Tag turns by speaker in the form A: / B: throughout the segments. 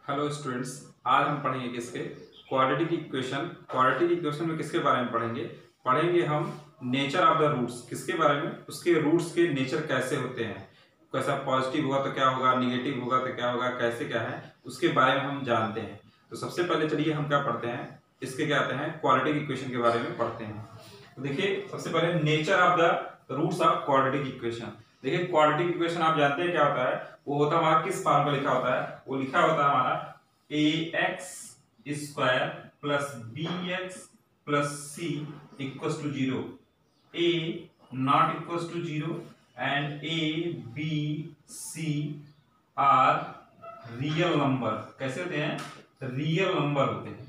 A: Hello students, आज हम पढ़ेंगे किसके क्वाड्रेटिक इक्वेशन। क्वाड्रेटिक इक्वेशन में किसके बारे में पढ़ेंगे हम नेचर ऑफ द रूट्स। किसके बारे में? उसके रूट्स के नेचर कैसे होते हैं, कैसा पॉजिटिव होगा तो क्या होगा, निगेटिव होगा तो क्या होगा, कैसे क्या है उसके बारे में हम जानते हैं। तो सबसे पहले चलिए हम क्या पढ़ते हैं, इसके क्या आते हैं क्वाड्रेटिक इक्वेशन के बारे में पढ़ते हैं। तो देखिए सबसे पहले nature of the roots of quadratic equation. देखिए क्वाड्रेटिक इक्वेशन आप जानते हैं क्या होता है, वो होता है हमारा किस फॉर्म में लिखा होता है, वो लिखा होता है हमारा ax² plus bx plus c equals to 0, a not equals to 0 and a b c are real number. कैसे होते हैं? रियल नंबर होते हैं।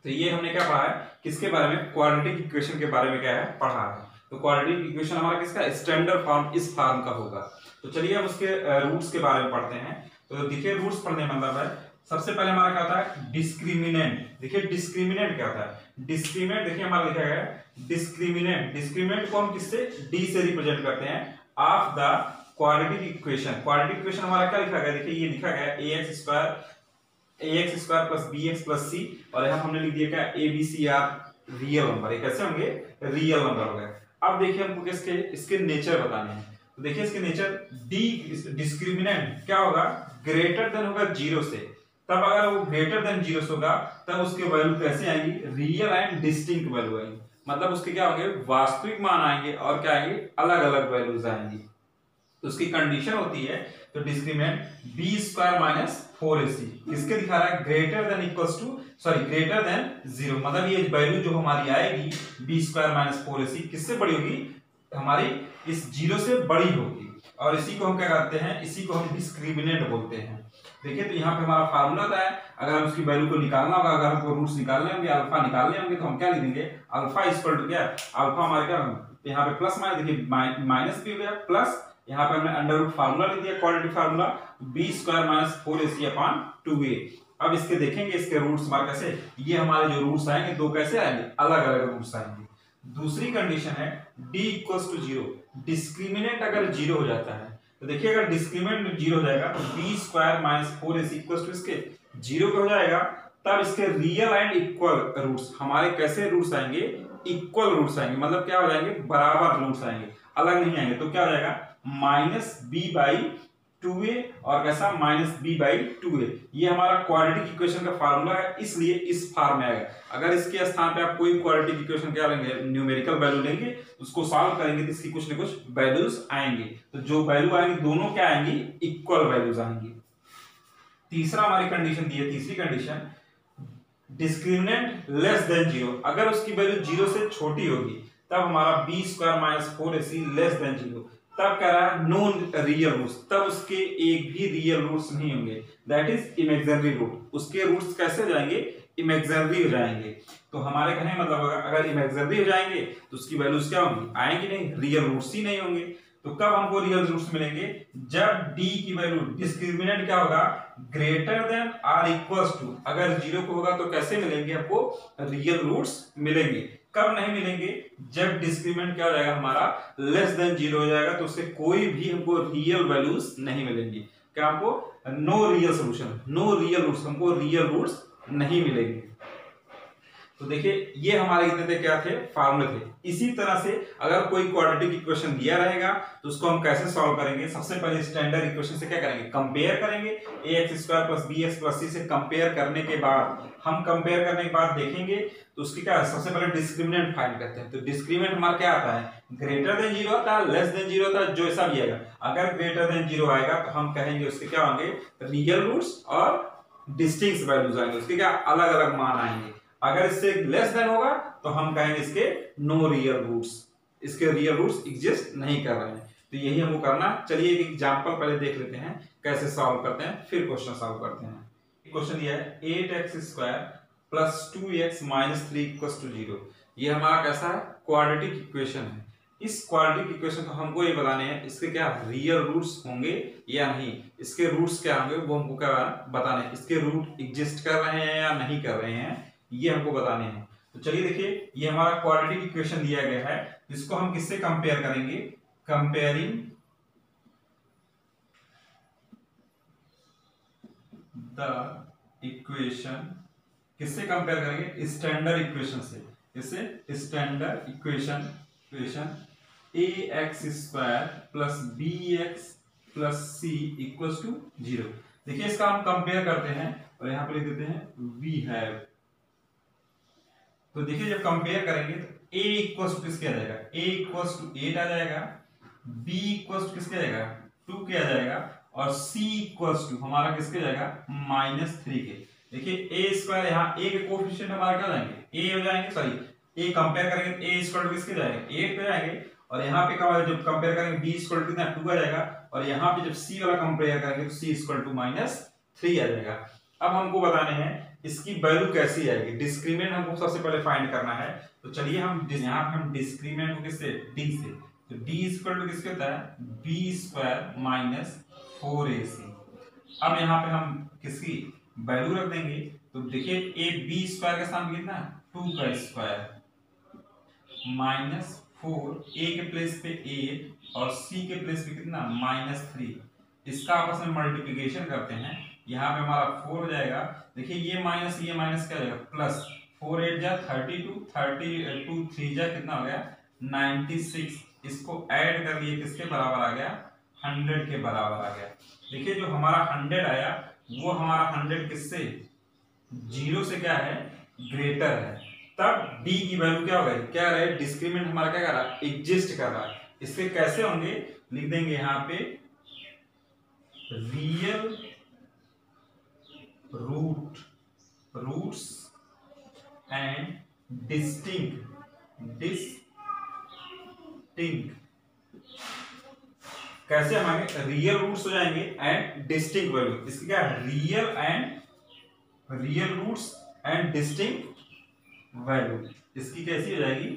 A: तो ये हमने क्या पढ़ा है, किसके बारे में? क्वाड्रेटिक इक्वेशन के बारे में क्या है पढ़ा है। तो क्वाड्रेटिक इक्वेशन हमारा किसका स्टैंडर्ड फॉर्म इस फॉर्म का होगा। तो चलिए अब उसके रूट्स के बारे में पढ़ते हैं। तो देखिए रूट्स पढ़ने मतलब है, सबसे पहले हमारा क्या होता है डिस्क्रिमिनेंट। देखिए डिस्क्रिमिनेंट क्या होता है, डिस्क्रिमिनेंट देखिए हमारा लिखा गया है डिस्क्रिमिनेंट। डिस्क्रिमिनेंट को हम किससे डी से रिप्रेजेंट करते हैं of the quadratic equation. Quadratic equation हमारा क्या लिखा गया, देखिए ये लिखा गया ax square plus bx plus c, और यहां हमने लिख दिया क्या a b c are real number. ये कैसे होंगे? रियल नंबर हो गए। अब देखिए हमको किसके इसके नेचर बताने हैं। तो देखिए इसके नेचर डिस्क्रिमिनेंट क्या होगा, ग्रेटर देन होगा 0 से। तब अगर वो ग्रेटर देन 0 होगा तब उसके वैल्यू कैसे आएंगी, रियल एंड डिस्टिंक्ट वैल्यू आएंगी। मतलब उसके क्या होंगे, वास्तविक मान आएंगे और क्या आएंगे, अलग अलग वैल्यूज आएंगी। तो उसकी कंडीशन होती है, तो डिस्क्रिमिनेंट b² माइनस 4ac किसके दिखा रहा है, greater than equals to greater than 0। मतलब ये वैल्यू जो हमारी आएगी b² माइनस 4ac किससे बड़ी होगी, हमारी इस 0 से बड़ी होगी। और इसी को हम क्या कहते हैं, इसी को हम डिस्क्रिमिनेंट बोलते हैं। देखिए तो यहाँ पे हमारा फार्मूला होता है, अगर हम उसकी वैल्यू को निकालना होगा, अगर हमको रूट्स निकालने होंगे, अल्फा निकालने होंगे, तो हम क्या लिख देंगे, अल्फा इक्वल टू क्या, अल्फा हमारे क्या, यहाँ पे प्लस माइनस, देखिए माइनस भी हो गया प्लस, यहाँ पे हमने अंडर रूट फार्मूला लिख दिया, quadratic formula b² minus 4ac upon 2a। अब इसके देखेंगे इसके रूट्स हमारे कैसे, ये हमारे जो रूट्स आएंगे दो कैसे आएंगे, अलग अलग रूट्स आएंगे। दूसरी कंडीशन है d इक्वल्स टू 0। डिस्क्रिमिनेंट अगर 0 हो जाता है, तो देखिए अगर डिस्क्रिमिनेंट 0 हो जाएगा तो b² minus 4ac equals to इसके 0 पे हो जाएगा। तब इसके रियल एंड इक्वल रूट्स हमारे कैसे रूट्स आएंगे, इक्वल रूट्स आएंगे। मतलब क्या हो जाएंगे, बराबर रूट्स आएंगे, अलग नहीं आएंगे। तो क्या हो जाएगा, माइनस b/2a और कैसा माइनस b/2a। ये हमारा क्वाड्रेटिक इक्वेशन का फार्मूला है, इसलिए इस फॉर्म में आएगा। अगर इसके स्थान पे आप कोई क्वाड्रेटिक इक्वेशन क्या लेंगे, न्यूमेरिकल वैल्यू लेंगे, उसको सॉल्व करेंगे तो इसकी कुछ न कुछ वैल्यूज आएंगे। तो जो वैल्यू आएंगी दोनों क्या आएंगी, इक्वल वैल्यूज आएंगी। तीसरा हमारी कंडीशन दी है, तीसरी कंडीशन डिस्क्रिमिनेंट लेस देन 0। अगर उसकी वैल्यू 0 से छोटी होगी तब हमारा b² minus 4ac less than 0। तब कह रहा है नो रियल रूट्स, तब उसके एक भी रियल रूट्स नहीं होंगे, दैट इज इमेजिनरी रूट। उसके रूट्स कैसे हो जाएंगे, इमेजिनरी हो जाएंगे। तो हमारे कहने का मतलब अगर इमेजिनरी हो जाएंगे तो उसकी वैल्यूज क्या होंगी, आएंगी नहीं, रियल रूट्स ही नहीं होंगे। तो कब हमको रियल रूट्स मिलेंगे, जब d की वैल्यू डिस्क्रिमिनेंट क्या होगा, greater than or equals to, अगर 0 को होगा तो कैसे मिलेंगे हमको, रियल रूट्स मिलेंगे। कब नहीं मिलेंगे, जब डिस्क्रिमिनेंट क्या हो जाएगा हमारा लेस देन 0 हो जाएगा, तो उससे कोई भी हमको रियल वैल्यूज नहीं मिलेंगी। क्या हमको, no real solution, no real roots, हमको रियल रूट्स नहीं मिलेंगे। तो देखिए ये हमारे कितने थे, क्या थे, फार्मूले थे। इसी तरह से अगर कोई क्वाड्रेटिक इक्वेशन दिया रहेगा तो उसको हम कैसे सॉल्व करेंगे, सबसे पहले स्टैंडर्ड इक्वेशन से क्या करेंगे, कंपेयर करेंगे। ax² plus bx plus c से कंपेयर करने के बाद, हम कंपेयर करने के बाद देखेंगे तो उसकी क्या, सबसे पहले डिस्क्रिमिनेंट फाइंड करते हैं। तो डिस्क्रिमिनेंट हमारा क्या आता है, ग्रेटर देन 0 आता है, लेस देन 0 आता है, जो ऐसा भी आएगा। अगर ग्रेटर देन 0 आएगा तो हम कहेंगे उसके क्या होंगे, रियल रूट्स और डिस्टिंक्ट वैल्यूज आएंगे, उसके क्या अलग अलग मान आएंगे। अगर इससे लेस देन होगा तो हम कहेंगे इसके नो रियल रूट्स, इसके रियल रूट्स एग्जिस्ट नहीं कर रहे हैं। तो यही हमको करना। चलिए एक एग्जांपल पहले देख लेते हैं कैसे सॉल्व करते हैं, फिर क्वेश्चन सॉल्व करते हैं। क्वेश्चन दिया है 8x² plus 2x minus 3 equals to 0। ये हमारा कैसा है, क्वाड्रेटिक इक्वेशन है। इस क्वाड्रेटिक इक्वेशन को हमको ये बताने हैं इसके क्या रियल रूट्स होंगे या नहीं, इसके रूट्स क्या होंगे वो हमको क्या बताने हैं, इसके रूट एग्जिस्ट कर रहे हैं या नहीं कर रहे हैं, ये हमको बताने हैं। तो चलिए देखिए ये हमारा क्वाड्रेटिक इक्वेशन दिया गया है, जिसको हम किससे कंपेयर करेंगे, कंपेयरिंग द इक्वेशन किससे कंपेयर करेंगे, स्टैंडर्ड इक्वेशन से। इससे standard equation ax square plus bx plus c equals to 0। देखिए इसका हम कंपेयर करते हैं और यहां पे लिख देते हैं वी हैव। तो देखिए जब कंपेयर करेंगे तो a इक्वल्स टू किसके आ जाएगा, a इक्वल्स टू 8 आ जाएगा, b इक्वल्स टू किसके आ जाएगा 2 के आ जाएगा, और c इक्वल्स टू हमारा किसके जाएगा -3 के। देखिए a स्क्वायर यहाँ a के कोएफिशिएंट हमारा क्या हो जाएंगे, a हो जाएंगे, सॉरी a कंपेयर करेंगे तो a इक्वल टू किसके जाएगा 8 पे जाएंगे, और यहाँ पे जब कंपेयर करेंगे b इक्वल टू कितना 2 आ जाएगा, और यहाँ पे जब c वाला कंपेयर करेंगे तो c इक्वल टू -3 आ जाएगा। अब हमको बताने हैं इसकी वैल्यू कैसी आएगी, डिस्क्रीमिनेंट हमको सबसे पहले फाइंड करना है। तो चलिए हम यहाँ पे हम डिस्क्रीमिनेंट को किससे d से, तो d इक्वल टू किसके होता है b स्क्वायर माइनस 4ac। अब यहाँ पे हम किसकी वैल्यू रख देंगे, तो देखिए a b स्क्वायर का स्थान कितना 2 का स्क्वायर माइनस 4 a के प्लेस पे 8 और c के प्लेस पे कितना -3। इसका आपस में मल्टीप्लिकेशन करते हैं, यहाँ पे हमारा 4 हो जाएगा। देखिए ये माइनस क्या हो जाएगा प्लस, 4 8 जा 32, 32 3 जा कितना हो गया 96। इसको ऐड कर लिए किसके बराबर आ गया 100 के बराबर आ गया। देखिए जो हमारा 100 आया वो हमारा 100 किससे 0 से क्या है ग्रेटर है, तब d की वैल्यू क्या होगा, क्या रहा है डिस्क्रीमिनेंट हमारा क्या कर रहा है एग्जिस्ट कर रहा है। इसके कैसे होंगे, लिख देंगे यहाँ पे रियल रूट्स एंड डिस्टिंक्ट कैसे हमारे रियल रूट्स हो जाएंगे एंड डिस्टिंक्ट वैल्यू। इसकी क्या है real roots and distinct value, इसकी कैसी हो जाएगी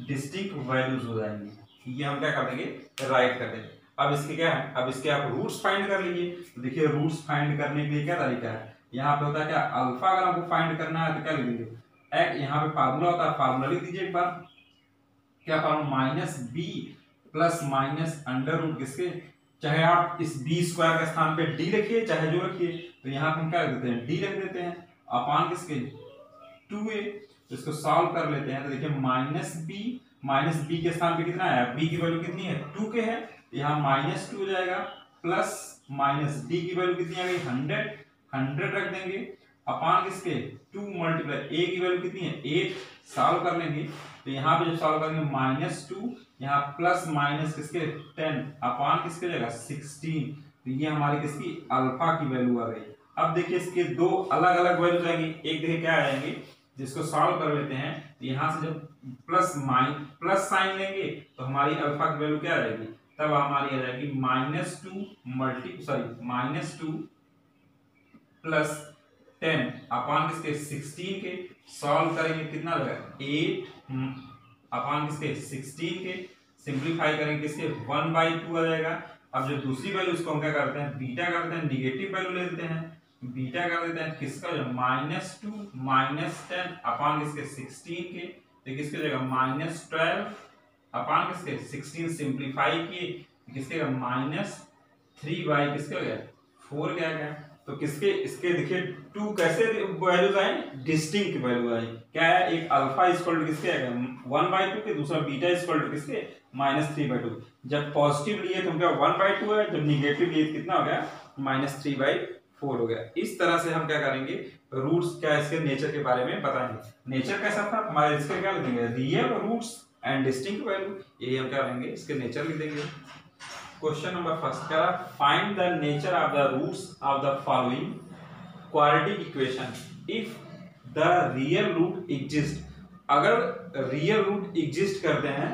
A: डिस्टिंक्ट वैल्यूज हो जाएंगी। ये हम क्या कर देंगे राइट कर देंगे। अब इसके क्या है, अब इसके आप रूट्स फाइंड कर लीजिए। तो देखिए रूट्स फाइंड करने के लिए क्या तरीका है, यहाँ पे होता है क्या अल्फा अगर आपको फाइंड करना है तो क्या लिख दीजिए, यहाँ पे फार्मूला होता है, फार्मूला लिख दीजिए एक बार। क्या formula -b plus minus under root किसके, चाहे आप इस b स्क्वायर के स्थान पे d रखिए चाहे जो रखिए, तो यहाँ पे हम क्या रख देते हैं d रख देते हैं अपान किसके 2a। तो इसको सॉल्व कर लेते हैं। तो देखिए -b के स्थान पे कितना आया, b की वैल्यू कितनी है 2 के है, यहाँ -2 हो जाएगा, प्लस माइनस d की वैल्यू कितनी आ गई 100 रख देंगे अपान किसके 2 मल्टीप्लाई a की वैल्यू कितनी है 8, सॉल्व कर लेंगे। तो यहाँ पे जब सॉल्व करेंगे -2 यहाँ प्लस माइनस किसके 10 अपान किसके जाएगा 16। तो ये हमारी किसकी अल्फा की वैल्यू आ गई। अब देखिए इसके दो अलग अलग वैल्यूज आएंगी, एक देखिए क्या आएंगे जिसको सॉल्व कर लेते हैं। तो यहाँ से जब प्लस साइन लेंगे तो हमारी अल्फा की वैल्यू क्या आ जाएगी, तब हमारी आ जाएगी -2 प्लस 10 अपान किसके 16 के, सॉल्व करेंगे कितना लगेगा 8 अपान किसके 16 के, सिंप्लीफाई करेंगे किसके 1/2 आ जाएगा। अब जो दूसरी वैल्यू उसको हम क्या करते हैं बीटा करते हैं, निगेटिव वैल्यू ले लेते हैं, बीटा कर देते हैं किसका जो -2 -10 अपान किसके 16 के, तो किसके जाएगा -12 अपान किसके 16 सिंप्लीफाई किए किसके -3 किसके हो गया 4 क्या गया। तो किसके इसके देखिए 2 कैसे वैल्यूज आए डिस्टिंक्ट वैल्यू आई, क्या है एक अल्फा इक्वल टू किसके आएगा 1/2 के, दूसरा बीटा इक्वल टू किसके -3/2। जब पॉजिटिव लिए तो क्या 1/2 है, जब निगेटिव लिए तो कितना हो गया -3/4 हो गया। इस तरह से हम क्या करेंगे रूट्स क्या इसके नेचर के बारे में बताएंगे। नेचर कैसा था हमारे इसके क्या लिखेंगे real roots and distinct value, यही हम क्या करेंगे इसके नेचर लिख देंगे। क्वेश्चन नंबर फर्स्ट क्या find the nature of the roots of the following quadratic equation if the real root exist. अगर रियल रूट एग्जिस्ट करते हैं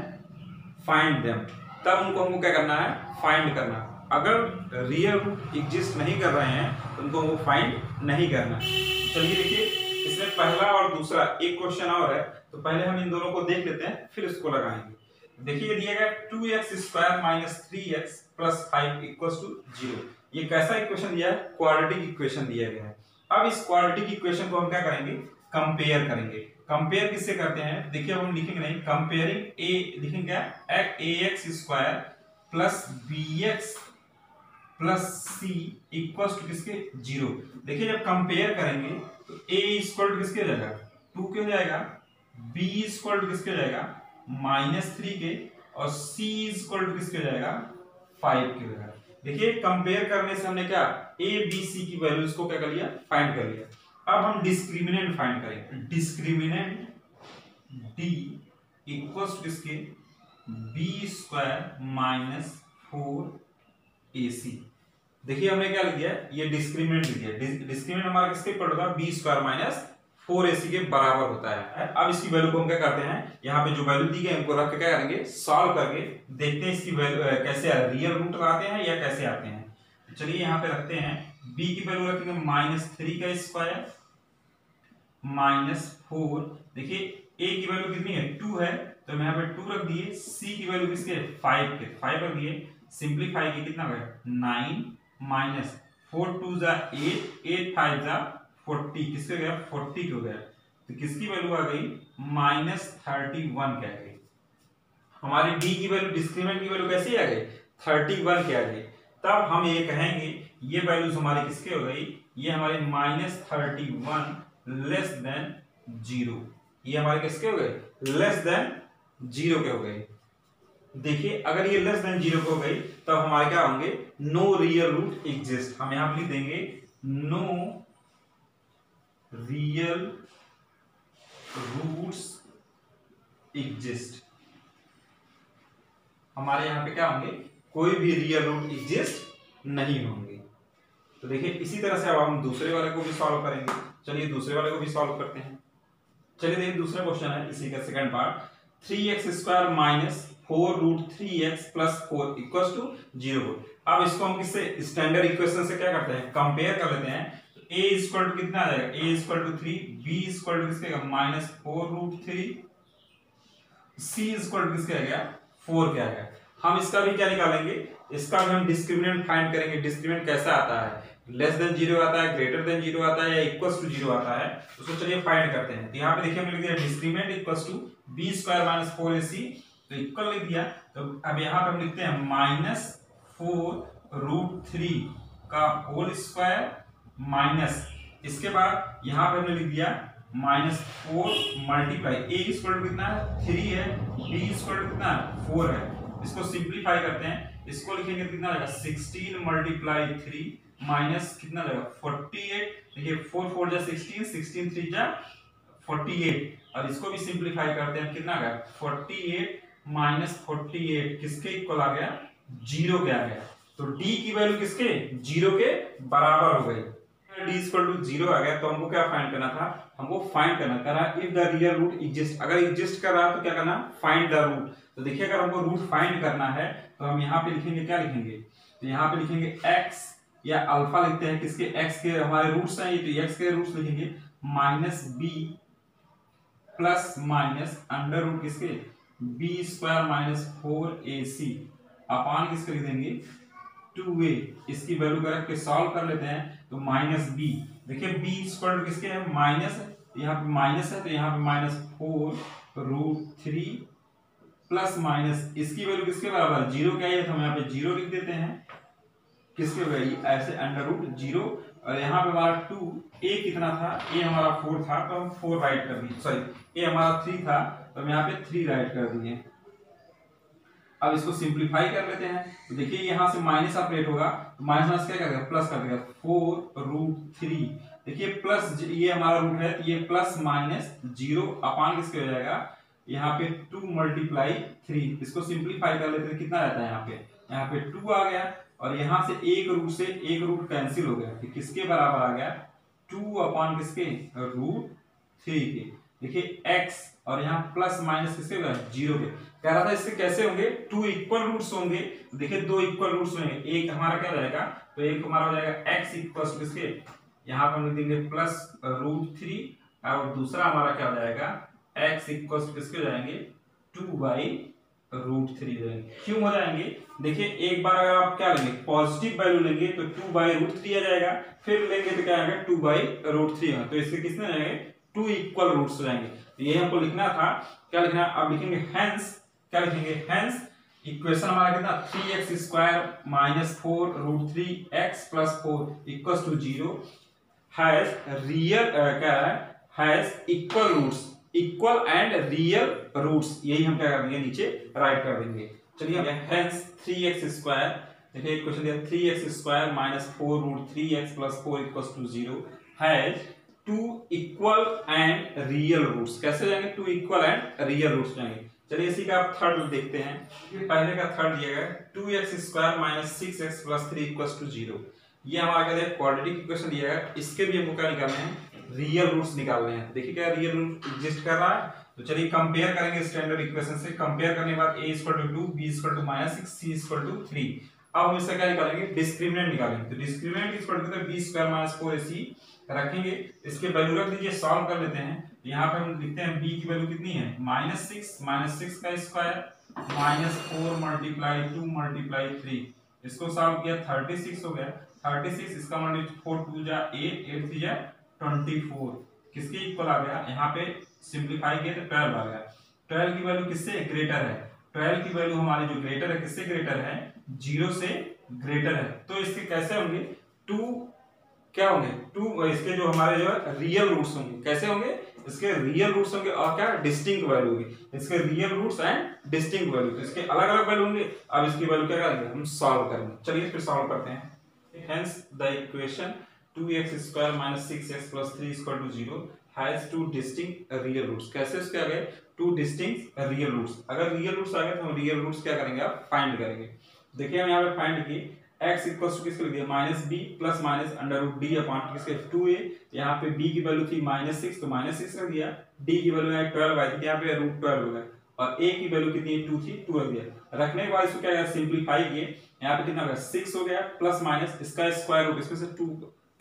A: फाइंड देम, तब उनको हमको क्या करना है फाइंड करना। अगर रियल रूट एग्जिस्ट नहीं कर रहे हैं तो उनको हमको फाइंड नहीं करना। चलिए देखिए इसमें पहला और दूसरा एक क्वेश्चन और है, तो पहले हम इन दोनों को देख लेते हैं फिर इसको लगाएंगे। देखिए दिया गया 2x² - 3x + 5 = 0। ये कैसा इक्वेशन दिया है क्वाड्रेटिक इक्वेशन दिया गया है। अब इस क्वाड्रेटिक इक्वेशन को हम क्या करेंगे कंपेयर करेंगे। कंपेयर किससे करते हैं देखिए हम लिखेंगे नहीं, कंपेयरिंग a लिखेंगे क्या ax² + bx plus C equal to किसके 0। देखिए जब कंपेयर करेंगे तो a इक्वल टू किसके हो जाएगा 2 के हो जाएगा, b इक्वल टू किसके हो जाएगा -3 के, और c इक्वल टू किसके हो जाएगा 5 के हो जाएगा। देखिए कंपेयर करने से हमने क्या a b c की वैल्यूज को क्या कर लिया फाइंड कर लिया। अब हम डिस्क्रिमिनेंट फाइंड करेंगे। डिस्क्रिमिनेंट d इक्वल टू किसके b² - 4ac। देखिए हमने क्या लिख दिया, ये डिस्क्रिमिनेंट लिख दिया। डिस्क्रिमिनेंट हमारा किसके इक्वल होगा b² - 4ac के बराबर होता है। अब इसकी वैल्यू को हम क्या करते हैं, यहाँ पे जो वैल्यू दी गई है उनको रख के क्या करेंगे सॉल्व करके देखते हैं इसकी वैल्यू कैसे रियल रूट आते हैं या कैसे आते हैं। तो चलिए यहाँ पे रखते हैं b की वैल्यू रखेंगे -3 का स्क्वायर -4। देखिए a की वैल्यू कितनी है 2 है, तो मैं यहाँ पे 2 रख दिए। c की वैल्यू किसके 5 के 5 रख दिए। सिंप्लीफाई की कितना गया 9 माइनस 4 2 जा 8 8 5 जा 40 किसके गया 40 हो गया। तो किसकी वैल्यू आ गई -31 के आ गई। हमारी d की वैल्यू डिस्क्रिमिनेंट की वैल्यू कैसी आ गई 31 के आ गई। तब हम ये कहेंगे ये वैल्यूज हमारी किसके हो गई, ये हमारे -31 लेस देन 0। ये हमारे किसके हो गए लेस देन 0 के हो गए। देखिए अगर ये लेस देन 0 के हो गई तब हमारे क्या होंगे नो रियल रूट एग्जिस्ट। हम यहां लिख देंगे नो रियल रूट्स एग्जिस्ट। हमारे यहां पे क्या होंगे कोई भी रियल रूट एग्जिस्ट नहीं होंगे। तो देखिए इसी तरह से अब हम दूसरे वाले को भी सॉल्व करेंगे। चलिए दूसरे वाले को भी सॉल्व करते हैं। चलिए देखिए दूसरा क्वेश्चन है इसी का सेकंड पार्ट। 3x² - 4√3x + 4 = 0। अब इसको हम किससे स्टैंडर्ड इक्वेशन से क्या करते हैं कंपेयर कर लेते हैं। तो a इक्वल टू कितना आ जाएगा a equal to 3, b equal to किसके -4√3, c इक्वल टू किसके आ गया 4 के आ गया। हम इसका भी क्या निकालेंगे, इसका भी हम डिस्क्रिमिनेंट फाइंड करेंगे। डिस्क्रिमिनेंट कैसा आता है लेस देन 0 आता है, ग्रेटर देन 0 आता है या इक्वल टू 0 आता है। उसको चलिए फाइंड करते हैं। तो यहाँ पे देखिए हमने लिख दिया discriminant equal to b² - 4ac, तो इक्वल लिख दिया। तो अब यहाँ पे हम लिखते हैं -4√3 का होल स्क्वायर माइनस, इसके बाद यहाँ पे हमने लिख दिया -4 मल्टीप्लाई a इक्वल टू कितना है 3 है, b इक्वल टू कितना है 4 है। इसको सिंप्लीफाई करते हैं, इसको लिखेंगे तो कितना आएगा 16 मल्टीप्लाई 3 माइनस कितना आएगा 48। देखिए 4 4 जा 16, 16 3 जा 48, और इसको भी सिंप्लीफाई करते हैं कितना आ गया 48 माइनस 48 किसके इक्वल आ गया 0 के आ गया। तो d की वैल्यू किसके 0 के बराबर हो गई। d इक्वल टू 0 आ गया तो हमको क्या फाइंड करना था, हमको फाइंड करना था if the real root exist. अगर एग्जिस्ट कर रहा है तो क्या करना फाइंड द रूट। तो देखिए अगर हमको रूट फाइंड करना है तो हम यहाँ पे लिखेंगे क्या लिखेंगे, तो यहाँ पे लिखेंगे x या अल्फा लिखते हैं किसके x के हमारे रूट्स हैं ये, तो x के रूट्स लिखेंगे -b plus minus under root किसके b² - 4ac अपान किसके लिख देंगे 2a। इसकी वैल्यू रख के सॉल्व कर लेते हैं तो -b। देखिए b इक्वल टू किसके है माइनस है, यहाँ पे माइनस है तो यहाँ पे -4√3 प्लस माइनस इसकी वैल्यू किसके बराबर 0 के आई है तो हम यहाँ पे 0 लिख देते हैं किसके वैल्यू ऐसे √0। और यहाँ पे हमारा 2 a कितना था a हमारा 4 था तो हम 4 राइट कर दिए, सॉरी a हमारा 3 था तो हम यहाँ पे 3 राइट कर दिए। अब इसको सिंप्लीफाई कर लेते हैं तो देखिए यहाँ से माइनस ऑपरेट होगा तो माइनस क्या करेगा प्लस कर देगा 4√3। देखिए प्लस ये हमारा रूट है तो ये प्लस माइनस 0 अपान किसके हो जाएगा यहाँ पे 2 मल्टीप्लाई 3। इसको सिंप्लीफाई कर लेते हैं कितना रहता है यहाँ पे 2 आ गया, और यहाँ से एक रूट कैंसिल हो गया तो किसके बराबर आ गया 2 अपान किसके √3 के। देखिए x और यहाँ प्लस माइनस किसके होगा 0 के। कह रहा था इससे कैसे होंगे 2 इक्वल रूट्स होंगे। देखिए 2 इक्वल रूट्स होंगे, एक हमारा क्या रहेगा तो एक हमारा हो जाएगा x इक्वल टू किसके यहाँ पर हम लिख देंगे +√3 और दूसरा हमारा क्या हो जाएगा x इक्वल टू किसके हो जाएंगे 2/√3 जाएंगे। क्यों हो जाएंगे, देखिए एक बार अगर आप क्या लेंगे पॉजिटिव वैल्यू लेंगे तो 2/√3 आ जाएगा, फिर लेंगे तो क्या आएगा 2/√3। तो इसके कितने आ जाएंगे 2 इक्वल रूट्स हो जाएंगे। तो ये हमको लिखना था, क्या लिखना अब लिखेंगे हेंस, क्या लिखेंगे हेंस इक्वेशन हमारा कितना 3x² minus 4 root 3x plus 4 equals to 0 has real क्या है has equal roots, equal and real roots, यही हम क्या कर देंगे नीचे राइट कर देंगे। चलिए हेंस 3x², देखिए क्वेश्चन दिया 3x² minus 4 root 3x plus 4 equals to 0 has two equal and real roots. कैसे जाएंगे? Two equal and real roots जाएंगे। चलिए इसी का आप थर्ड देखते हैं। पहले का थर्ड दिया गया 2x² minus 6x plus 3 equals to 0। ये हमारा कहते हैं क्वाड्रेटिक इक्वेशन दिया गया, इसके भी हमको क्या निकालने हैं? रियल रूट्स निकालने हैं। देखिए क्या रियल रूट एग्जिस्ट कर रहा है, तो चलिए कंपेयर करेंगे स्टैंडर्ड इक्वेशन से। कंपेयर करने के बाद a = 2, b = -6, c = 3। अब हम इसका क्या निकालेंगे? डिस्क्रिमिनेंट निकालेंगे। तो discriminant is equal to b² - 4ac रखेंगे, इसके वैल्यू रख दीजिए, सॉल्व कर लेते हैं। यहाँ पे हम लिखते हैं b की वैल्यू कितनी है? -6 का स्क्वायर -4 × 2 × 3। इसको सॉल्व किया 36 हो गया। 36 इसका मल्टीप्लाई 4 2 जा 8 8 3 जा 24 किसके इक्वल आ गया? यहाँ पे सिंपलीफाई किया तो 12 आ गया। 12 की वैल्यू किससे ग्रेटर है? 12 की वैल्यू हमारी जो ग्रेटर है किससे ग्रेटर है? 0 से ग्रेटर है। तो इसके कैसे होंगे? 2 क्या होंगे? 2 इसके जो हमारे जो है रियल रूट्स होंगे। कैसे होंगे? इसके रियल रूट्स होंगे और क्या डिस्टिंक्ट वैल्यू होगी। इसके real roots and distinct value, तो इसके अलग अलग वैल्यू होंगे। अब इसकी वैल्यू क्या करेंगे? हम सॉल्व करेंगे। चलिए फिर सॉल्व करते हैं। Hence the equation 2x² minus 6x plus 3 is equal to 0 has two distinct real roots। कैसे उसके आ गए? two distinct real roots। अगर real roots आ गए तो हम real roots क्या करेंगे? आप फाइंड करेंगे। देखिए हम यहाँ पे फाइंड किए x इक्वल्स टू किसके लिख दिया? -b plus minus √d upon किसके 2a। यहाँ पे b की वैल्यू थी -6 तो -6 रख दिया, d की वैल्यू है 12 आई थी, यहाँ पे √12 हो गया, और a की वैल्यू कितनी 2 थी 2 रख दिया। रखने के बाद इसको क्या सिंपलीफाई किए, यहाँ पे कितना हो गया 6 हो गया प्लस माइनस इसका स्क्वायर रूट, इसमें से 2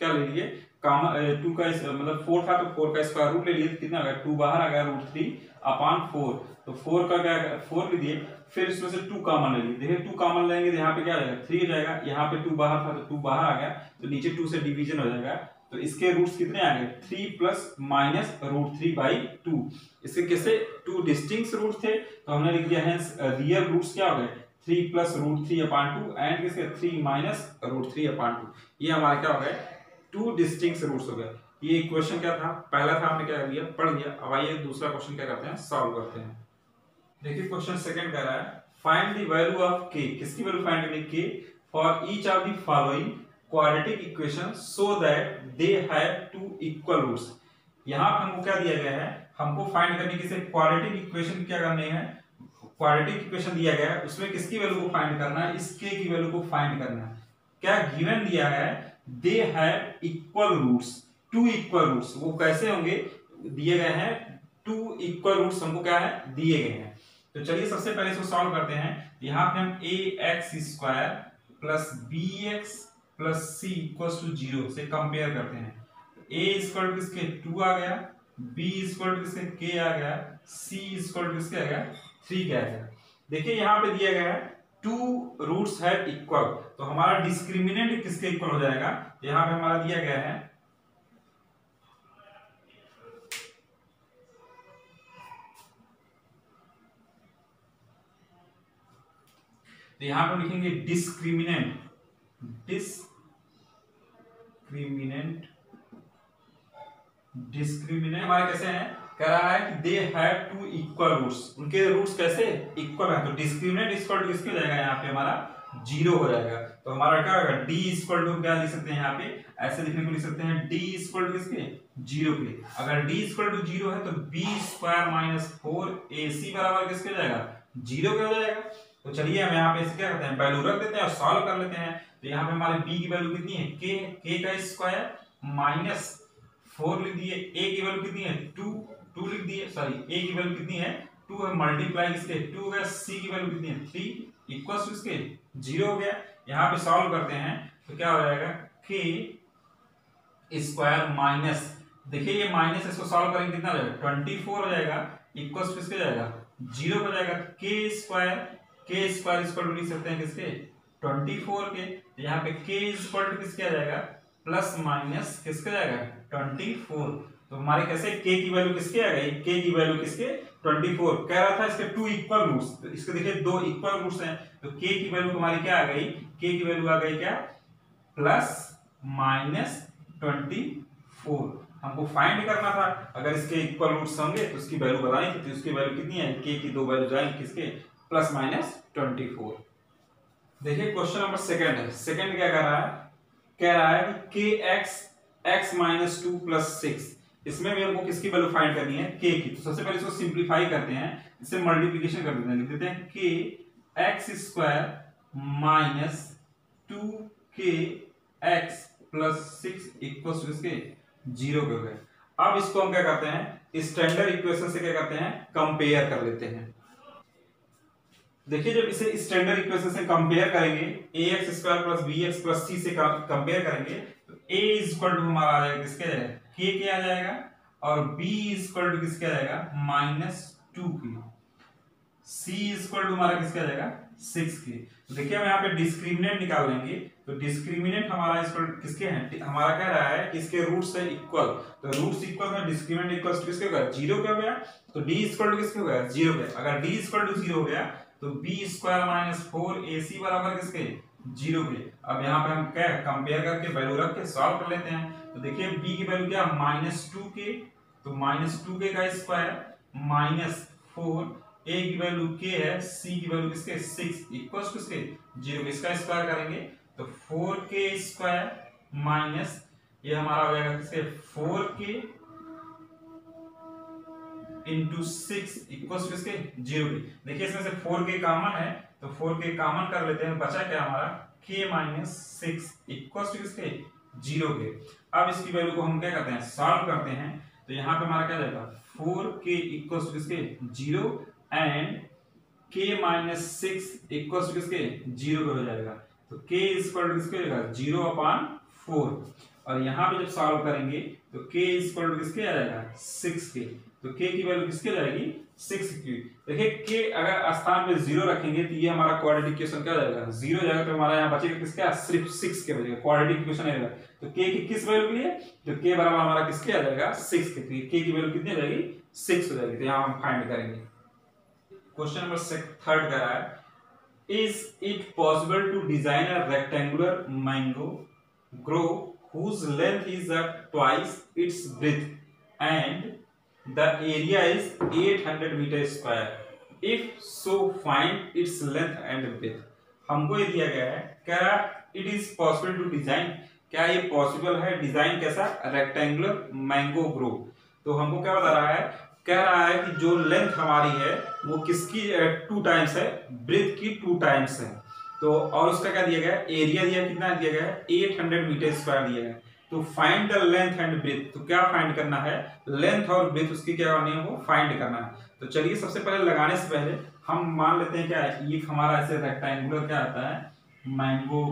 A: क्या ले लिए कॉमन, 2 का मतलब 4 था तो 4 का स्क्वायर रूट ले लिए, तो कितना आ गया 2 बाहर आ गया √3 अपॉन 4, तो 4 का क्या 4 ले दिए, फिर इसमें से 2 कॉमन ले लिए। देखिए 2 कॉमन लेंगे तो यहाँ पे क्या आ जाएगा 3 हो जाएगा, यहाँ पे 2 बाहर था तो 2 बाहर आ गया, तो नीचे 2 से डिवीजन हो जाएगा, तो इसके रूट्स कितने आ गए 3 प्लस माइनस √3/2। इसके कैसे 2 डिस्टिंक्ट रूट्स थे तो हमने लिख दिया हेंस रियल रूट्स क्या हो गए 3 प्लस √3/2 एंड किसके 3 माइनस √3/2। ये हमारे क्या हो गए 2 डिस्टिंक्ट रूट्स हो गए। ये इक्वेशन क्या था? पहला था हमने क्या किया पढ़ लिया। अब आइए दूसरा क्वेश्चन क्या करते हैं सॉल्व करते हैं। देखिए क्वेश्चन सेकंड कह रहा है find the value of k। किसकी वैल्यू फाइंड करनी? k for each of the following quadratic equation so that they have two equal roots. यहां पे हमको क्या दिया गया है? हमको फाइंड करने की क्वाड्रेटिक इक्वेशन क्या करनी है? क्वाड्रेटिक इक्वेशन दिया गया है उसमें किसकी वैल्यू को फाइंड करना है? इस k की वैल्यू को फाइंड करना है। क्या गिवन दिया है? They have equal roots, 2 equal roots. वो कैसे होंगे? दिए गए हैं 2 इक्वल रूट्स हमको क्या है दिए गए हैं। तो चलिए सबसे पहले इसको सॉल्व करते हैं। यहाँ पे हम ax² plus bx plus c equals to 0 से कंपेयर करते हैं। a इक्वल टू किसके 2 आ गया, b इक्वल टू किसके k आ गया, c इक्वल टू किसके आ गया 3 आ गया। देखिए यहाँ पे दिया गया है 2 रूट्स है इक्वल, तो हमारा डिस्क्रिमिनेंट किसके इक्वल हो जाएगा? यहाँ पे हमारा दिया गया है तो यहां पर लिखेंगे डिस्क्रिमिनेंट हमारे कैसे हैं? कह रहा है कि दे हैव 2 इक्वल रूट्स, उनके रूट्स कैसे इक्वल है, तो डिस्क्रिमिनेंट इक्वल टू किसके हो जाएगा? यहाँ पे हमारा 0 हो जाएगा। तो हमारा क्या होगा d इक्वल टू क्या लिख सकते हैं? यहाँ पे ऐसे लिखने को लिख सकते हैं d इक्वल टू किसके 0 के। अगर d इक्वल टू 0 है तो b² - 4ac बराबर किसके हो जाएगा 0 के हो जाएगा। तो चलिए हम यहाँ पे इसे क्या करते हैं वैल्यू रख देते हैं और सॉल्व कर लेते हैं। तो यहाँ पे हमारे b की वैल्यू कितनी है k का स्क्वायर माइनस 4 लिख दिए, a की वैल्यू कितनी है 2 लिख दिए, सॉरी a की वैल्यू कितनी है 2 है, मल्टीप्लाई इसके 2 हो गया, c की वैल्यू कितनी है 3 इक्वल्स टू इसके 0 हो गया। यहाँ पे सॉल्व करते हैं तो क्या हो जाएगा k² माइनस, देखिए ये माइनस इसको सॉल्व करेंगे कितना हो जाएगा 24 हो जाएगा, इक्वल्स टू किसके जाएगा 0 हो जाएगा। k² इक्वल टू लिख सकते हैं किसके 24 के, तो यहाँ पे k इक्वल टू किसके आ जाएगा प्लस माइनस किसके जाएगा 24, तो हमारे कैसे k की वैल्यू किसके आ गई, k की वैल्यू किसके 24 कह रहा था। इसके टू इक्वल रूट्स, तो इसके देखिए दो इक्वल रूट्स हैं, तो k की वैल्यू हमारी क्या आ गई, k की वैल्यू आ गई क्या प्लस माइनस 24। हमको फाइंड करना था, अगर इसके इक्वल रूट्स होंगे तो उसकी वैल्यू बतानी थी, तो उसकी वैल्यू कितनी है, k की दो वैल्यू जाएंगी किसके प्लस माइनस 24। देखिए क्वेश्चन नंबर सेकंड है, सेकंड क्या कर रहा है, कह रहा है कि x माइनस 2 प्लस 6, इसमें भी हमको किसकी वैल्यू फाइंड करनी है, k की। तो सबसे पहले इसको सिंप्लीफाई करते हैं, इससे मल्टीप्लिकेशन कर देते हैं, लिख देते हैं k x square minus 2k x plus 6 equal to इसके 0 हो गए। अब इसको हम क्या करते हैं, स्टैंडर्ड इक्वेशन से क्या करते हैं, कंपेयर कर लेते हैं। देखिए जब इसे स्टैंडर्ड इक्वेशन से कंपेयर करेंगे, ax square plus bx plus c से कंपेयर करेंगे, तो a इक्वल टू हमारा आ जाएगा किसके जाएगा, k के आ जाएगा, और b इक्वल टू किसके आ जाएगा minus 2k, c equal to हमारा किसके आ जाएगा 6k। तो देखिए हम यहाँ पे डिस्क्रिमिनेंट निकाल लेंगे, तो डिस्क्रिमिनेंट हमारा इक्वल किसके हैं, हमारा कह रहा है कि इसके रूट्स है इक्वल, तो रूट्स इक्वल में डिस्क्रिमिनेंट इक्वल टू किसके होगा 0 का हो गया, तो d इक्वल टू किसके हो गया 0 का। अगर d इक्वल टू 0 हो गया तो b स्क्वायर माइनस 4ac बराबर किसके 0 के। अब यहाँ पे हम क्या कंपेयर करके वैल्यू रख के सॉल्व कर लेते हैं, तो देखिए b की वैल्यू क्या माइनस 2k, तो माइनस 2k का स्क्वायर माइनस 4, a की वैल्यू k है, c की वैल्यू किसके 6 इक्वल्स टू किसके 0, इसका स्क्वायर करेंगे तो 4k स्क्वायर माइनस ये हमारा हो जाएगा किसके 4k इंटू 6 इक्वल्स टू किसके 0 के। देखिए इसमें से 4k कॉमन है, तो 4k कॉमन कर लेते हैं, बचा क्या हमारा k माइनस 6 इक्वल्स टू किसके 0 के। अब इसकी वैल्यू को हम क्या करते हैं सॉल्व करते हैं, तो यहाँ पे हमारा क्या जाएगा 4k इक्वल्स टू किसके 0 and k minus 6 equals to किसके 0 हो जाएगा, तो k इक्वल टू किसके हो जाएगा 0/4, और यहाँ पे जब सॉल्व करेंगे तो k इक्वल टू किसके आ जाएगा 6k, तो k की वैल्यू किसके जाएगी 6k। देखिए k अगर स्थान पे 0 रखेंगे तो ये हमारा क्वाड्रेटिक इक्वेशन क्या हो जाएगा 0 जाएगा, तो हमारा यहाँ बचेगा किसका सिर्फ 6 के बचेगा, क्वाड्रेटिक इक्वेशन आएगा। तो k की किस वैल्यू के लिए, तो k बराबर हमारा किसके आ जाएगा 6 के, तो k की वैल्यू कितनी आ जाएगी 6 हो जाएगी, तो यहाँ हम फाइंड करेंगे। क्वेश्चन नंबर थर्ड का है, is it possible to design a rectangular mango grove whose length is twice its breadth and the area is 800 meter square, if so find its length and breadth। हमको ये दिया गया है, क्या it is possible to design, क्या ये possible है design कैसा रेक्टेंगुलर मैंगो ग्रोव। तो हमको क्या बता रहा है, कह रहा है कि जो लेंथ हमारी है वो किसकी 2 टाइम्स है, ब्रेथ की 2 टाइम्स है, तो और उसका क्या दिया गया है एरिया दिया कितना दिया गया है 800 मीटर स्क्वायर दिया है। तो find the length and breadth, तो क्या फाइंड करना है लेंथ और ब्रेथ उसकी क्या करनी है वो फाइंड करना है। तो चलिए सबसे पहले लगाने से पहले हम मान लेते हैं क्या है, ये हमारा ऐसे रेक्टेंगुलर क्या आता है मैंगो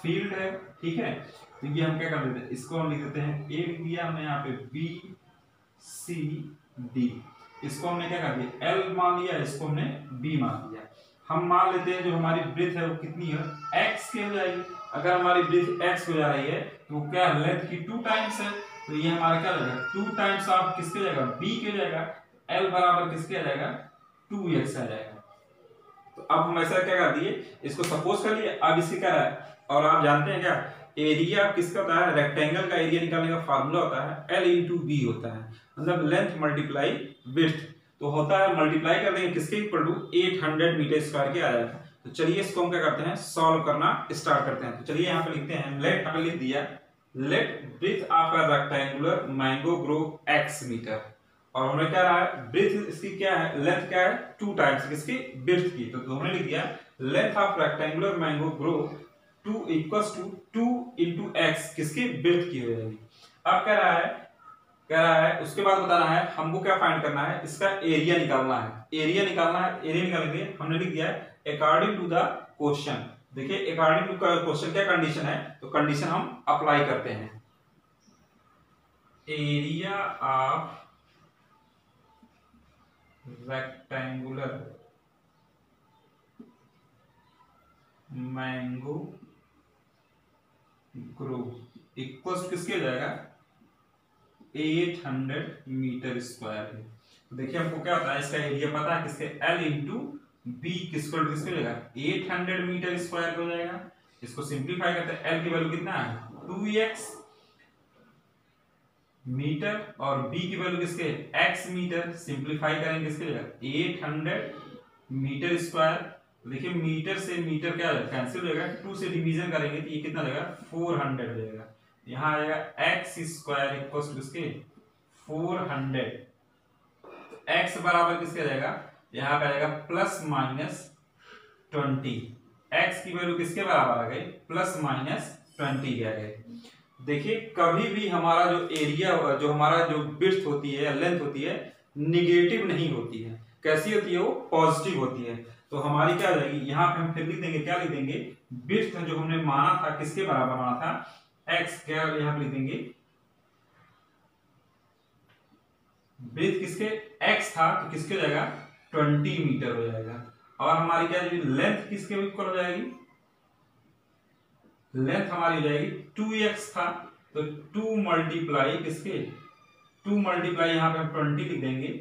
A: फील्ड है, ठीक है। तो ये हम क्या कर देते हैं, इसको हम लिख देते हैं ए लिख दिया हमने यहाँ पे बी सी डी, इसको हमने क्या कर दिया एल मान लिया, इसको हमने बी मान लिया। हम मान लेते हैं जो हमारी ब्रेथ है वो कितनी है एक्स की हो जाएगी। अगर हमारी ब्रेथ एक्स हो जा रही है तो वो क्या लेंथ की 2 टाइम्स है, तो ये हमारा क्या जाएगा 2 टाइम्स ऑफ किसके जाएगा बी के जाएगा, एल बराबर किसके आ जाएगा 2x आ जाएगा। तो अब हम ऐसा क्या कर दिए, इसको सपोज कर लिए, अब इसे क्या है, और आप जानते हैं क्या एरिया किसका होता है, रेक्टेंगल का एरिया निकालने का फार्मूला होता है L इंटू बी होता है, मतलब लेंथ मल्टीप्लाई विड्थ, तो होता है मल्टीप्लाई कर देंगे किसके इक्वल टू 800 मीटर स्क्वायर के आ जाएगा। तो चलिए इसको हम क्या करते हैं सॉल्व करना स्टार्ट करते हैं। तो चलिए यहाँ पे लिखते हैं लेट, यहाँ पे लिख दिया let breadth of a rectangular mango grove x metre, और हमें क्या रहा है ब्रेथ इसकी क्या है लेंथ क्या है 2 टाइम्स किसकी ब्रेथ की, तो हमने लिख दिया length of rectangular mango grove 2 equals to 2 into X किसकी ब्रेथ की हो जाएगी। अब कह रहा है उसके बाद बताना है हमको क्या फाइंड करना है, इसका एरिया निकालना है, एरिया निकालेंगे। हमने लिख दिया है अकॉर्डिंग टू द क्वेश्चन। देखिए अकॉर्डिंग टू क्वेश्चन क्या कंडीशन है, तो कंडीशन हम अप्लाई करते हैं, area of rectangular mango Grove equals किसके हो जाएगा 800 मीटर स्क्वायर है। तो देखिए हमको क्या होता है, इसका एरिया पता है किसके, L इंटू बी किसको किसको जाएगा 800 मीटर स्क्वायर हो जाएगा। इसको सिंप्लीफाई करते हैं, L की वैल्यू कितना है 2x मीटर और b की वैल्यू किसके x मीटर, सिंप्लीफाई करेंगे किसके जाएगा 800 मीटर स्क्वायर। देखिए मीटर से मीटर क्या कैंसिल हो जाएगा, 2 से डिवीजन करेंगे तो ये कितना लगेगा 400 हो जाएगा। यहाँ आएगा x स्क्वायर इक्वल्स टू किसके 400, x बराबर किसके जाएगा, यहाँ पे आएगा प्लस माइनस 20, x की वैल्यू किसके बराबर आ गई प्लस माइनस 20 आ गई। देखिए कभी भी हमारा जो एरिया जो हमारा जो विड्थ होती है या लेंथ होती है निगेटिव नहीं होती है, कैसी होती है वो पॉजिटिव होती है। तो हमारी क्या हो जाएगी, यहाँ पे हम फिर लिख देंगे, क्या लिख देंगे विड्थ जो हमने माना था किसके बराबर माना था x, क्या यहाँ पे लिख देंगे विड्थ किसके x था तो किसके हो जाएगा 20 मीटर हो जाएगा। और हमारी क्या लेंथ किसके इक्वल हो जाएगी, लेंथ हमारी हो जाएगी 2x था तो 2 मल्टीप्लाई किसके 2 मल्टीप्लाई यहाँ पे हम 20 लिख देंगे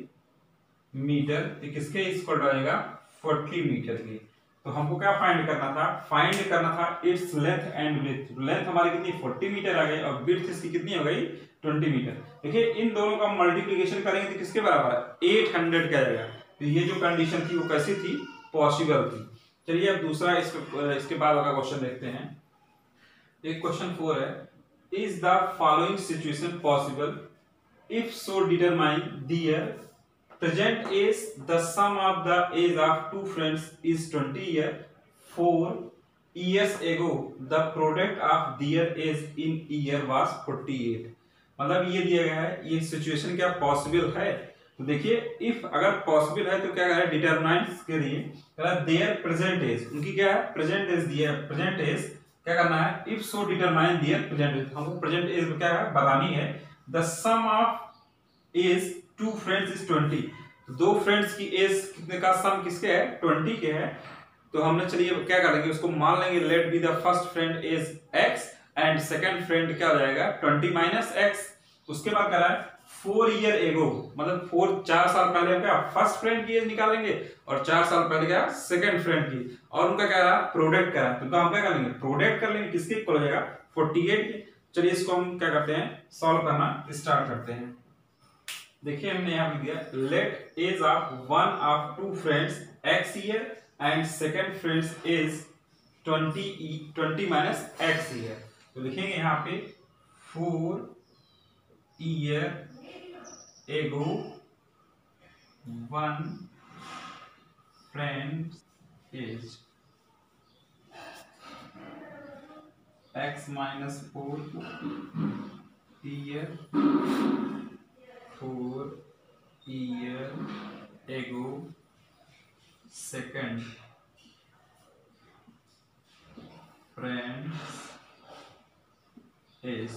A: मीटर, तो किसके इक्वल हो जाएगा 40 मीटर की। तो हमको क्या फाइंड करना था, फाइंड करना था it's length and width. Length हमारी कितनी 40 मीटर आ गई और विड्थ इसकी कितनी हो गई 20 मीटर। देखिए इन दोनों का मल्टीप्लिकेशन करेंगे तो किसके बराबर है 800 क्या जाएगा। तो ये जो कंडीशन थी वो कैसी थी, पॉसिबल थी। चलिए अब दूसरा इसके बाद वाला क्वेश्चन देखते हैं। एक क्वेश्चन 4 है, is the following situation possible if so determine their present age, the sum of the age of two friends is 20 years. 4 years ago the product of their age in year was 48। मतलब ये दिया गया है, ये situation क्या possible है। तो देखिए इफ अगर पॉसिबल है तो क्या है डिटरमाइंस के लिए देयर प्रेजेंट एज, उनकी क्या है प्रेजेंट एज दिया है, प्रेजेंट एज क्या करना है if so determine their present age, हमको प्रेजेंट एज क्या है बतानी है। The sum of age two friends is 20, दो फ्रेंड्स की एज कितने का सम किसके है 20 के है। तो हमने चलिए क्या करेंगे उसको मान लेंगे let be the first friend age x and second friend क्या हो जाएगा 20 माइनस x। उसके बाद क्या है 4 ईयर एगो, मतलब 4 साल पहले क्या फर्स्ट फ्रेंड की एज निकालेंगे और 4 साल पहले क्या सेकंड फ्रेंड की, और उनका क्या रहा प्रोडक्ट करा, तो हम क्या करेंगे प्रोडक्ट कर लेंगे किसके इक्वल हो जाएगा 48 के। चलिए इसको हम क्या करते हैं सॉल्व करना स्टार्ट करते हैं। देखिए हमने यहाँ लिख दिया let age of one of two friends x year and second friends age 20 minus x year. तो लिखेंगे यहाँ पे 4 year ago one friends age x minus 4 year 4 year ago second friends age।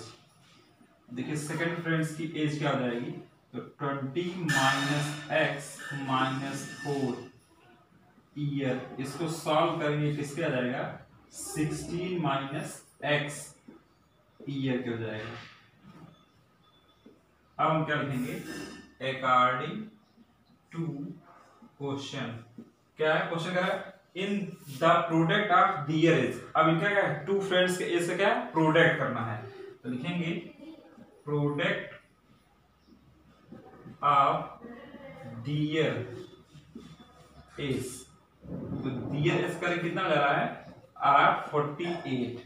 A: देखिए सेकंड फ्रेंड्स की age क्या हो जाएगी तो 20 माइनस एक्स माइनस 4 ईयर, इसको सॉल्व करेंगे किसके आ जाएगा 16 माइनस एक्स ईयर के हो जाएगा। अब हम क्या लिखेंगे अकॉर्डिंग टू क्वेश्चन, क्या है क्वेश्चन क्या है in the product of their age. अब इनका क्या है टू फ्रेंड्स के एज से क्या है प्रोडक्ट करना है, तो लिखेंगे प्रोडक्ट ऑफ दियर एज। तो दियर एज करें कितना ले रहा है 48।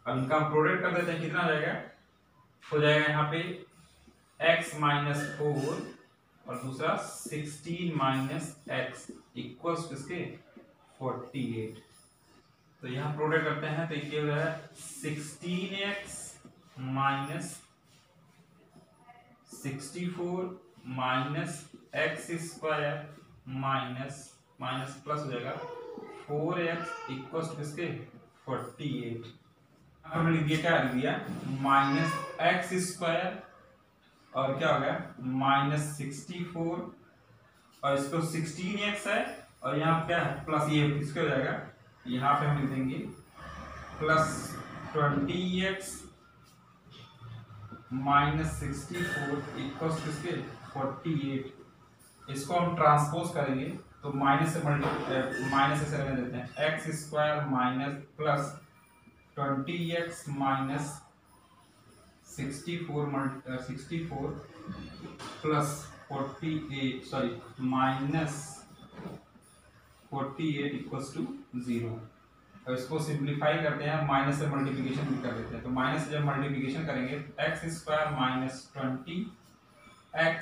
A: अब इनका हम प्रोडक्ट कर देते हैं कितना आ जाएगा, हो जाएगा यहाँ पे x माइनस 4 और दूसरा 16 माइनस एक्स इक्वल्स किसके 48। तो यहाँ प्रोडक्ट करते हैं तो ये हो रहा है 16x minus 64 minus x square minus minus plus हो जाएगा 4x इक्वल्स किसके 48। हमने लिख दिया क्या लिख दिया माइनस एक्स स्क्वायर और क्या हो गया माइनस 64 और इसको 16x है और यहाँ क्या है प्लस ये किसके हो जाएगा, यहाँ पे हम लिख देंगे प्लस 20x -64 इक्वल्स किसके 48। इसको हम ट्रांसपोज करेंगे तो माइनस से रहने देते हैं, x square minus plus 20x minus 64 plus 48 minus 48 equals to 0। अब इसको सिंप्लीफाई करते हैं, माइनस से मल्टीप्लिकेशन भी कर देते हैं। तो माइनस से जब मल्टीप्लिकेशन करेंगे तो x square minus 20x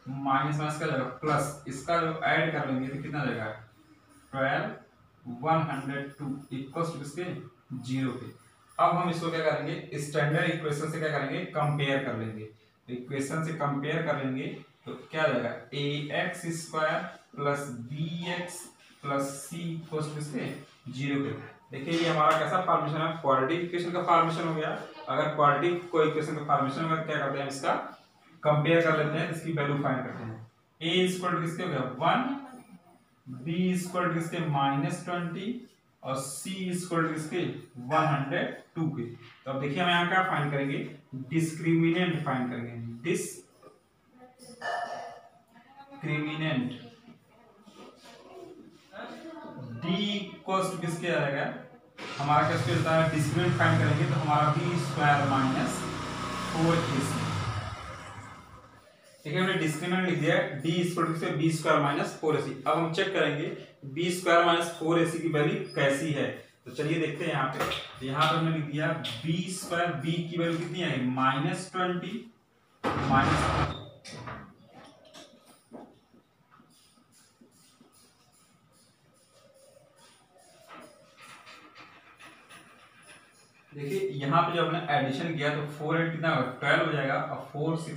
A: minus minus का जाएगा प्लस, इसका जो ऐड कर लेंगे तो कितना जाएगा 102 इक्वल्स टू किसके 0 के। अब हम इसको क्या करेंगे, स्टैंडर्ड इक्वेशन से क्या करेंगे, कंपेयर कर लेंगे। इक्वेशन से कंपेयर कर लेंगे तो क्या जाएगा ax square plus bx plus c equals to किसके 0 के। देखिए ये हमारा कैसा फॉर्मेशन है, क्वाड्रेटिक इक्वेशन का फॉर्मेशन हो गया। अगर क्वाड्रेटिक कोई इक्वेशन का फॉर्मेशन होगा तो क्या करते हैं, इसका कंपेयर कर लेते हैं, इसकी वैल्यू फाइंड करते हैं। a इक्वल टू किसके हो गया 1, b इक्वल टू किसके -20 और c इक्वल टू किसके 102 के। तो अब देखिए हम यहाँ क्या फाइंड करेंगे, डिस्क्रिमिनेंट फाइंड करेंगे। डिस्क्रिमिनेंट d इक्वल्स टू किसके आएगा, हमारा क्या होता है, डिस्क्रिमिनेंट फाइंड करेंगे तो हमारा b स्क्वायर माइनस 4ac। ठीक है, हमने डिस्क्रिमिनेंट लिख दिया d equal to b square minus 4ac। अब हम चेक करेंगे b स्क्वायर माइनस 4ac की वैल्यू कैसी है। तो चलिए देखते हैं यहाँ पे हमने लिख दिया b स्क्वायर, b की वैल्यू कितनी है -20 माइनस देखिए यहाँ पे जब हमने एडिशन किया तो 4 8 कितना 12 हो जाएगा और 4 6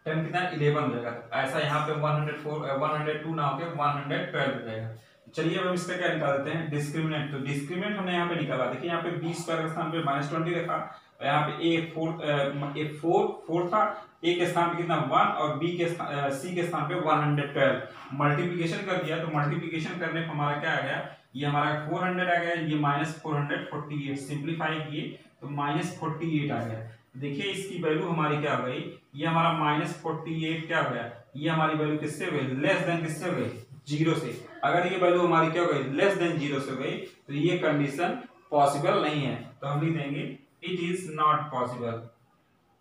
A: 10 कितना 11 हो जाएगा। तो ऐसा यहाँ पे 102 ना होकर 112 हो जाएगा। चलिए अब हम इसका क्या निकाल देते हैं, डिस्क्रिमिनेंट। तो डिस्क्रिमिनेंट हमने यहाँ पे निकाला, देखिए यहाँ पे b स्क्वायर के स्थान पे -20 रखा, यहाँ पे a 4 था, a के स्थान पे कितना 1 और b के c के स्थान पे 112 मल्टीप्लिकेशन कर दिया। तो मल्टीप्लिकेशन करने पर हमारा क्या आ गया, ये हमारा 400 आ गया, ये -448 सिंप्लीफाई किए तो -48 आ गया। देखिए इसकी वैल्यू हमारी क्या हो गई, ये हमारा -48 क्या हो गया, ये हमारी वैल्यू किससे हो गई, लेस देन किससे हो गई 0 से। अगर ये वैल्यू हमारी क्या हो गई, लेस देन 0 से हो गई तो ये कंडीशन पॉसिबल नहीं है। तो हम लिख देंगे it is not possible,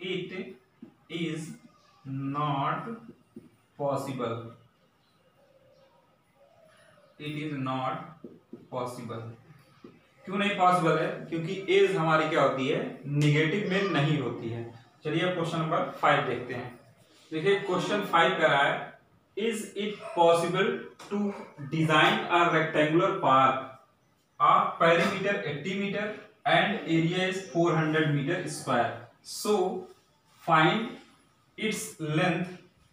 A: it is not possible, it is not possible. क्यों नहीं पॉसिबल है, क्योंकि एज हमारी क्या होती है, नेगेटिव में नहीं होती है। चलिए क्वेश्चन नंबर 5 देखते हैं। देखिए क्वेश्चन 5 कह रहा है, is it possible to design a rectangular park of perimeter 80 metre and area is 400 metre square, so find its length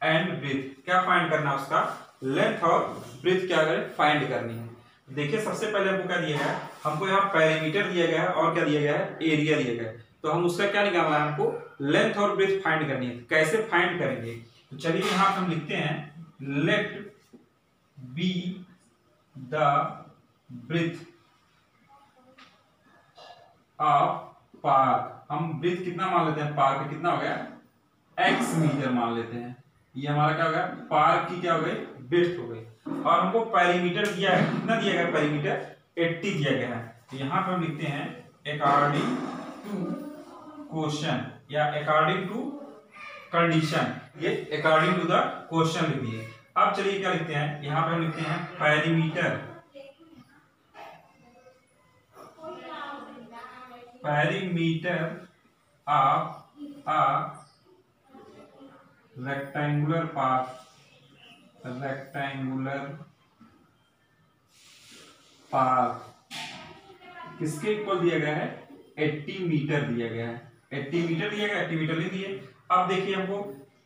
A: and breadth. क्या फाइंड करना है, उसका लेंथ और ब्रेथ क्या करें, फाइंड करनी है। देखिए सबसे पहले हमको क्या दिया गया है, हमको यहाँ पेरीमीटर दिया गया है और क्या दिया गया है, एरिया दिया गया है। तो हम उसका क्या निकालना है, हमको लेंथ और ब्रेथ फाइंड करनी है। कैसे फाइंड करेंगे, तो चलिए यहाँ हम लिखते हैं let be the breadth of park. हम ब्रेथ कितना मान लेते हैं, पार्क कितना हो गया x मीटर मान लेते हैं। ये हमारा क्या हो गया, पार्क की क्या हो गई, ब्रेथ हो गई। और हमको पेरीमीटर दिया है, कितना दिया गया, पेरीमीटर 80 दिया गया है। तो यहाँ पे हम लिखते हैं अकॉर्डिंग टू क्वेश्चन या अकॉर्डिंग टू कंडीशन, ये अकॉर्डिंग टू द क्वेश्चन लिख दिए। अब चलिए क्या लिखते हैं, यहाँ पे हम लिखते हैं perimeter of a rectangular park, किसके इक्वल दिया गया है, 80 मीटर दिया गया है। 80 मीटर दिया गया, 80 मीटर नहीं दिए। अब देखिए हमको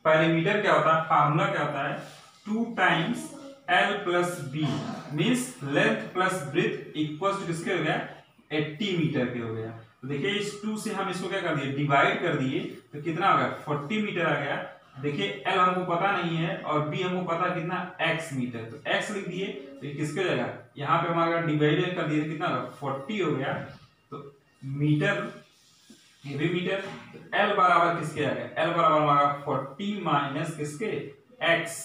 A: पेरीमीटर क्या होता है, फार्मूला क्या होता है, 2 times L plus B means length plus breadth equal to किसके हो गया, 80 मीटर के हो गया। तो देखिए इस 2 से हम इसको क्या कर दिए, डिवाइड कर दिए तो कितना आ गया, 40 मीटर आ गया। देखिए L हमको पता नहीं है और B हमको पता कितना, x मीटर। तो x लिख दिए तो किसके हो जाएगा, यहाँ पे हमारा डिवाइड कर दिए कितना 40 हो गया। तो मीटर ये भी मीटर। L बराबर किसके आ गया, L बराबर हमारा 40 माइनस किसके x,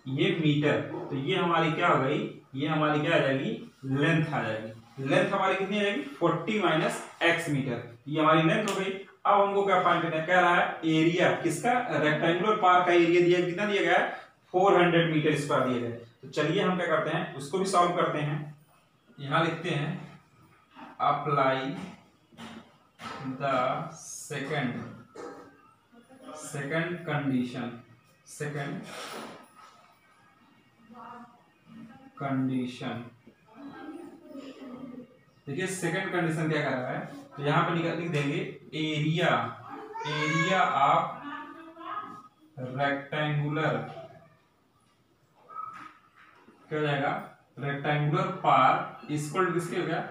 A: ये मीटर। तो ये हमारी क्या हो गई, ये हमारी क्या आ जाएगी, लेंथ आ जाएगी। लेंथ हमारी कितनी आ जाएगी, 40 माइनस x मीटर, ये हमारी लेंथ हो गई। अब हमको क्या फाइंड करना है, कह रहा है एरिया किसका, रेक्टेंगुलर पार्क का एरिया दिया, कितना दिया गया है, 400 मीटर स्क्वायर दिया गया है। तो चलिए हम क्या करते हैं, उसको भी सॉल्व करते हैं। यहां लिखते हैं अप्लाई द सेकंड कंडीशन। देखिए सेकंड कंडीशन क्या कर रहा है, तो यहां पे लिख देंगे एरिया ऑफ रेक्टेंगुलर, क्या हो जाएगा, रेक्टेंगुलर पार्क इक्वल किसके हो गया,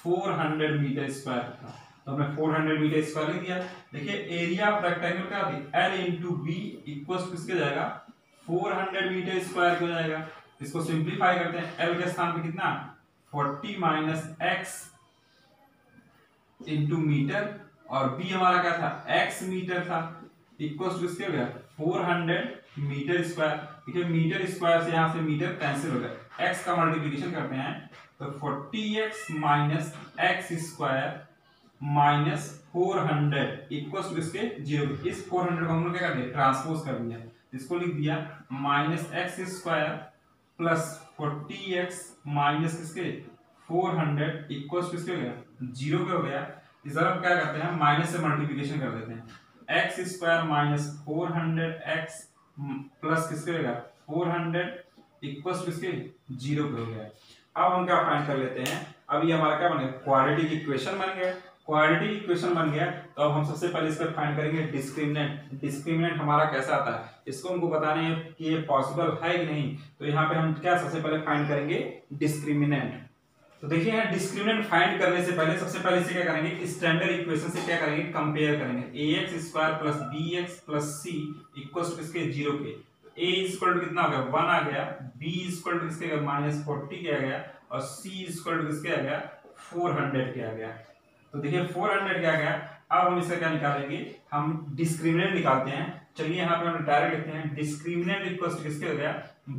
A: 400 मीटर स्क्वायर था। तो हमने 400 मीटर स्क्वायर लिख दिया। देखिए एरिया ऑफ रेक्टेंगल क्या होती है, L इंटू बी इक्वल किसके हो जाएगा, 400 मीटर स्क्वायर हो जाएगा। इसको सिंप्लीफाई करते हैं, L के स्थान पे कितना, 40 माइनस x इंटू मीटर, और b हमारा क्या था, x मीटर था, इक्वल किसके हो गया, 400 मीटर स्क्वायर। देखिए मीटर स्क्वायर से यहां से मीटर कैंसिल हो गया, x का मल्टीप्लिकेशन करते हैं तो 40x minus x square minus 400 equal to इसके 0। इस 400 को हम लोग क्या कर दिया, ट्रांसपोज कर दिया, इसको लिख दिया minus x square plus 40x minus किसके 400 इक्वल टू किसके हो गया, 0 पे हो गया। इस तरफ क्या करते हैं, माइनस से मल्टीप्लिकेशन कर देते हैं, x square minus 400x plus किसके हो गया 400 इक्वल टू किसके 0 पे हो गया। अब हम क्या फाइंड कर लेते हैं, अब ये हमारा क्या बन गया, क्वाड्रेटिक इक्वेशन बन गया। क्वाड्रेटिक इक्वेशन बन गया तो अब हम सबसे पहले इसका फाइंड करेंगे डिस्क्रिमिनेंट। डिस्क्रिमिनेंट हमारा कैसा आता है, इसको हमको बताने है कि ये पॉसिबल है कि नहीं। तो यहाँ पे हम क्या सबसे पहले फाइंड करेंगे डिस्क्रिमिनेंट। तो देखिए यहाँ डिस्क्रिमिनेंट फाइंड करने से पहले सबसे पहले इसे क्या करेंगे, स्टैंडर्ड इक्वेशन से क्या करेंगे, कंपेयर करेंगे। ax square plus bx plus c equals to किसके 0 के। a इक्वल टू कितना हो गया 1 आ गया, b इक्वल टू किसके माइनस 40 के आ गया, और c इक्वल टू किसके आ गया 400 के आ गया। तो देखिए 400 क्या गया। अब हम इसका क्या निकालेंगे, हम डिस्क्रिमिनेंट निकालते हैं। चलिए यहाँ पे हम डायरेक्ट लिखते हैं डिस्क्रिमिनेंट इक्वल टू किसके हो गया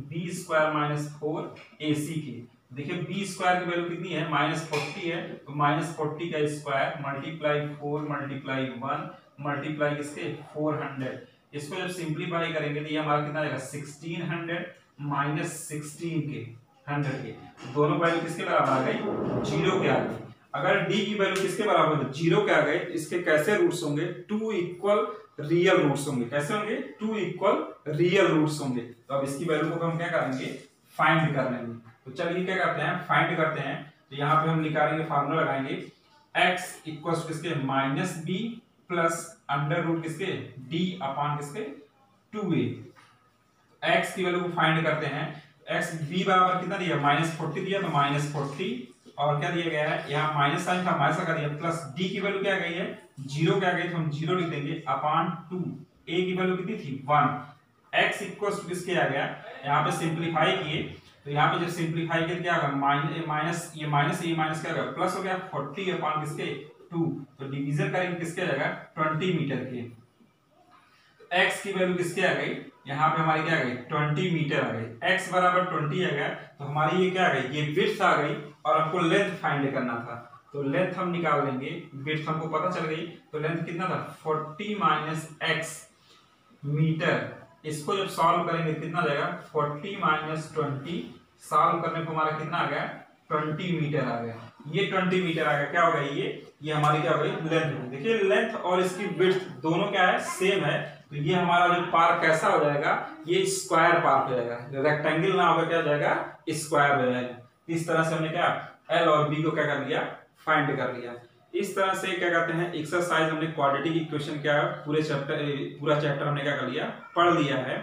A: b स्क्वायर माइनस 4ac की। देखिए b स्क्वायर की वैल्यू कितनी है -40 है, तो -40 का स्क्वायर मल्टीप्लाई 4 मल्टीप्लाई 1 मल्टीप्लाई किसके 400। इसको जब सिंपलीफाई करेंगे तो ये हमारा कितना आएगा 1600 माइनस 16 के 100 के, दोनों वैल्यू किसके बराबर आ गई 0 के आ गई। अगर d की वैल्यू किसके बराबर है 0 के आ गए, इसके कैसे रूट्स होंगे 2 इक्वल रियल रूट्स होंगे। कैसे होंगे 2 इक्वल रियल रूट्स होंगे। तो अब इसकी वैल्यू को हम क्या करेंगे फाइंड कर लेंगे। तो चलिए क्या करते हैं फाइंड करते हैं। तो यहाँ पे हम निकालेंगे फार्मूला लगाएंगे x इक्वल किसके minus b plus under root किसके d अपॉन किसके 2a। x की वैल्यू को फाइंड करते हैं, x b बराबर कितना दिया -40 दिया, तो -40 और क्या दिया गया है यहाँ माइनस साइन था माइनस लगा दिया, प्लस d की वैल्यू क्या आ गई है 0 क्या आ गई, तो हम 0 लिख देंगे अपॉन 2। a की वैल्यू कितनी थी 1। x इक्वल टू किसके आ गया, यहाँ पे सिंप्लीफाई किए तो यहाँ पे जब सिंप्लीफाई किया क्या होगा माइनस ये माइनस क्या होगा प्लस हो गया 40 अपॉन किसके 2। तो डिवीजन करेंगे किसके आ जाएगा 20 मीटर के। तो x की वैल्यू किसके आ गई, यहाँ पे हमारी क्या आ गई 20 मीटर आ गई। x बराबर 20 आ गया, तो हमारी ये क्या आ गई, ये विड्थ आ गई और हमको लेंथ फाइंड करना था। तो लेंथ हम निकाल लेंगे, विड्थ हमको पता चल गई, तो लेंथ कितना था 40 माइनस x मीटर। इसको जब सॉल्व करेंगे कितना जाएगा 40 माइनस 20, सॉल्व करने पर हमारा कितना आ गया 20 मीटर आ गया। ये 20 मीटर आ गया, क्या हो गया ये हमारी क्या हो गई लेंथ हो। देखिए लेंथ और इसकी विड्थ दोनों क्या है सेम है, तो ये हमारा जो पार्क कैसा हो जाएगा, ये स्क्वायर पार्क हो जाएगा, रेक्टेंगल ना होगा क्या हो जाएगा स्क्वायर हो जाएगा। इस तरह से हमने क्या एल और बी को क्या कर लिया फाइंड कर लिया। इस तरह से क्या कहते हैं एक्सरसाइज हमने क्वाड्रेटिक इक्वेशन क्या पूरा चैप्टर हमने क्या कर लिया पढ़ लिया है।